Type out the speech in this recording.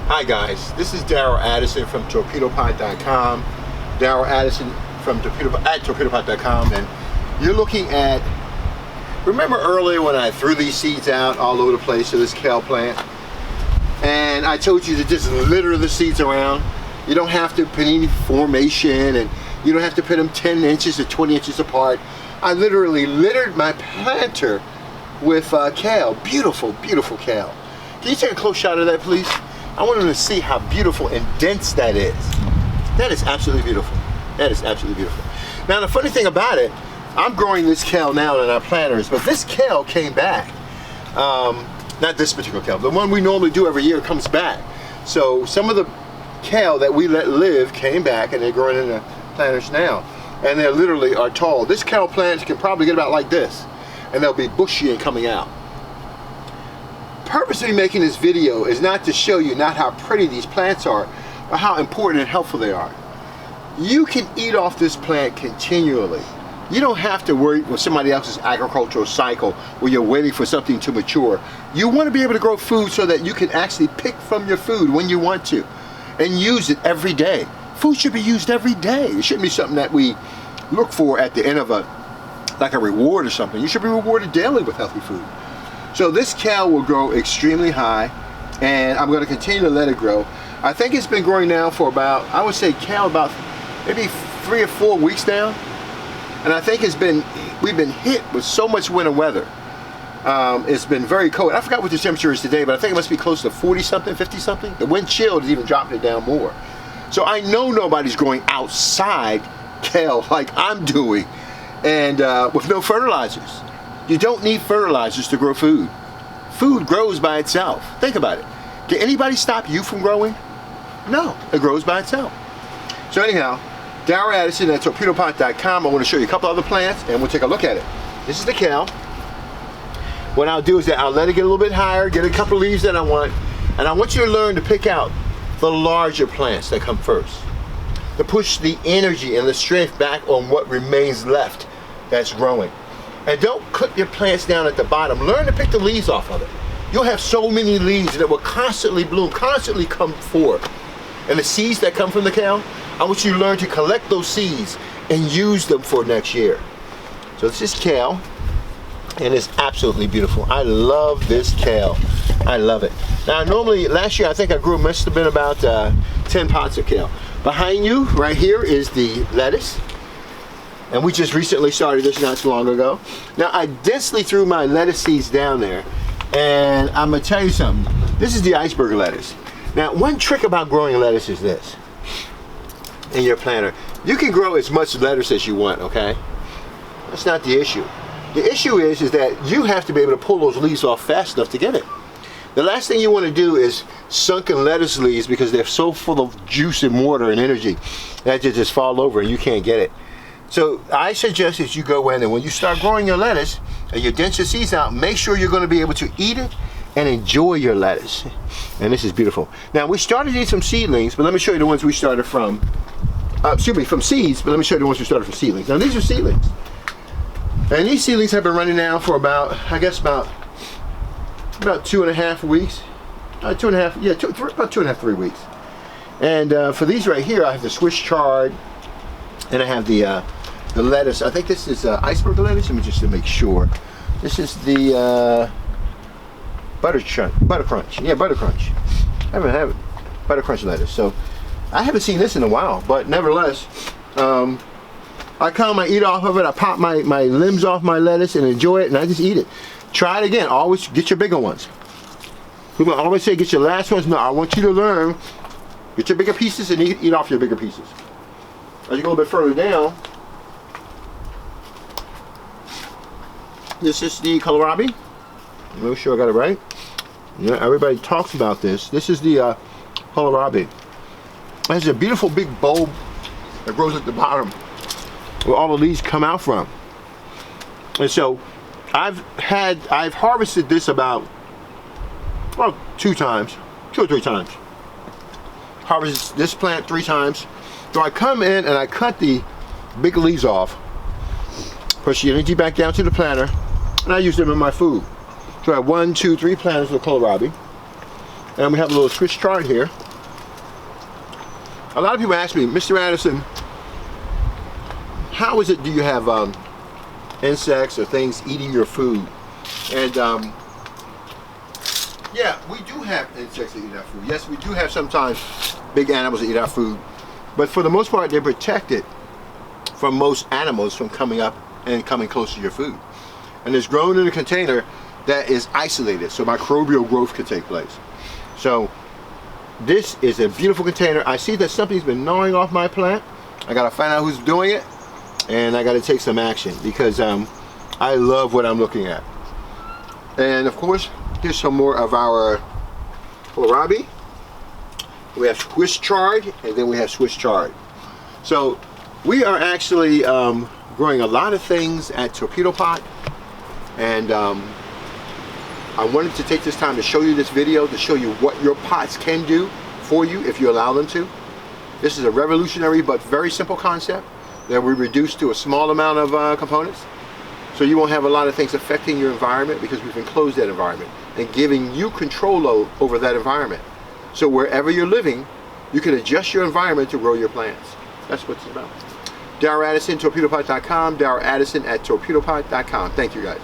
Hi guys, this is Daryl Addison from Torpedopot.com. Daryl Addison from Torpedopot.com, and you're looking at, remember earlier when I threw these seeds out all over the place to this kale plant? And I told you to just litter the seeds around. You don't have to put any formation, and you don't have to put them 10 inches or 20 inches apart. I literally littered my planter with kale. Beautiful, beautiful kale. Can you take a close shot of that, please? I want them to see how beautiful and dense that is. That is absolutely beautiful. That is absolutely beautiful. Now the funny thing about it, I'm growing this kale now in our planters, but this kale came back. Not this particular kale, the one we normally do every year comes back. So some of the kale that we let live came back, and they're growing in the planters now. And they literally are tall. This kale plant can probably get about like this, and they'll be bushy and coming out. Purposely making this video is not to show you not how pretty these plants are, but how important and helpful they are. You can eat off this plant continually. You don't have to worry with somebody else's agricultural cycle where you're waiting for something to mature. You want to be able to grow food so that you can actually pick from your food when you want to and use it every day. Food should be used every day. It shouldn't be something that we look for at the end of like a reward or something. You should be rewarded daily with healthy food. So this kale will grow extremely high, and I'm going to continue to let it grow. I think it's been growing now for about, I would say kale about maybe 3 or 4 weeks now. And I think we've been hit with so much winter weather. It's been very cold. I forgot what the temperature is today, but I think it must be close to 40 something, 50 something. The wind chill is even dropping it down more. So I know nobody's growing outside kale like I'm doing, and with no fertilizers. You don't need fertilizers to grow food. Food grows by itself. Think about it. Can anybody stop you from growing? No, it grows by itself. So anyhow, Daryl Addison at Torpedopot.com. I want to show you a couple other plants, and we'll take a look at it. This is the kale. What I'll do is that I'll let it get a little bit higher, get a couple of leaves that I want, and I want you to learn to pick out the larger plants that come first, to push the energy and the strength back on what remains left that's growing. And don't cut your plants down at the bottom. Learn to pick the leaves off of it. You'll have so many leaves that will constantly bloom, constantly come forth. And the seeds that come from the kale, I want you to learn to collect those seeds and use them for next year. So this is kale, and it's absolutely beautiful. I love this kale. I love it. Now normally, last year I think I grew, must have been about 10 pots of kale. Behind you, right here, is the lettuce. And we just recently started this not too long ago. Now I densely threw my lettuce seeds down there, and I'm gonna tell you something. This is the iceberg lettuce. Now one trick about growing lettuce is this. In your planter, you can grow as much lettuce as you want, okay? That's not the issue. The issue is that you have to be able to pull those leaves off fast enough to get it. The last thing you want to do is sunken lettuce leaves, because they're so full of juice and water and energy that you just fall over and you can't get it. So I suggest that you go in, and when you start growing your lettuce and you dent your seeds out, make sure you're going to be able to eat it and enjoy your lettuce. And this is beautiful. Now we started these from seedlings, but let me show you the ones we started from, from seeds, but let me show you the ones we started from seedlings. Now these are seedlings. And these seedlings have been running now for about, I guess about 2.5 weeks. About 2.5, 3 weeks. And for these right here, I have the Swiss chard, and I have the lettuce. I think this is iceberg lettuce. Let me just to make sure. This is the butter crunch. Yeah, butter crunch. I haven't had butter crunch lettuce, so I haven't seen this in a while. But nevertheless, I come, I eat off of it. I pop my limbs off my lettuce and enjoy it, and I just eat it. Try it again. Always get your bigger ones. People always say get your last ones. No, I want you to learn. Get your bigger pieces and eat off your bigger pieces. As you go a bit further down, this is the kohlrabi. Make sure I got it right. Yeah, everybody talks about this. This is the kohlrabi. It's a beautiful big bulb that grows at the bottom, where all the leaves come out from. And so I've harvested this about 2 or 3 times. Harvested this plant 3 times. So I come in and I cut the big leaves off, push the energy back down to the planter, and I use them in my food. So I have 1, 2, 3 planters of kohlrabi. And we have a little Swiss chard here. A lot of people ask me, Mr. Addison, how is it do you have insects or things eating your food? And yeah, we do have insects that eat our food. Yes, we do have sometimes big animals that eat our food. But for the most part, they're protected from most animals from coming up and coming close to your food. And it's grown in a container that is isolated, so microbial growth can take place. So this is a beautiful container. I see that something's been gnawing off my plant. I gotta find out who's doing it, and I gotta take some action because I love what I'm looking at. And of course, here's some more of our kohlrabi. We have Swiss chard, and then we have Swiss chard. So we are actually growing a lot of things at Torpedopot, and I wanted to take this time to show you this video, to show you what your pots can do for you if you allow them to. This is a revolutionary but very simple concept that we reduced to a small amount of components. So you won't have a lot of things affecting your environment because we've enclosed that environment and giving you control over that environment. So wherever you're living, you can adjust your environment to grow your plants. That's what it's about. Darryl Addison, Torpedopot.com. Darryl Addison at Torpedopot.com. Thank you guys.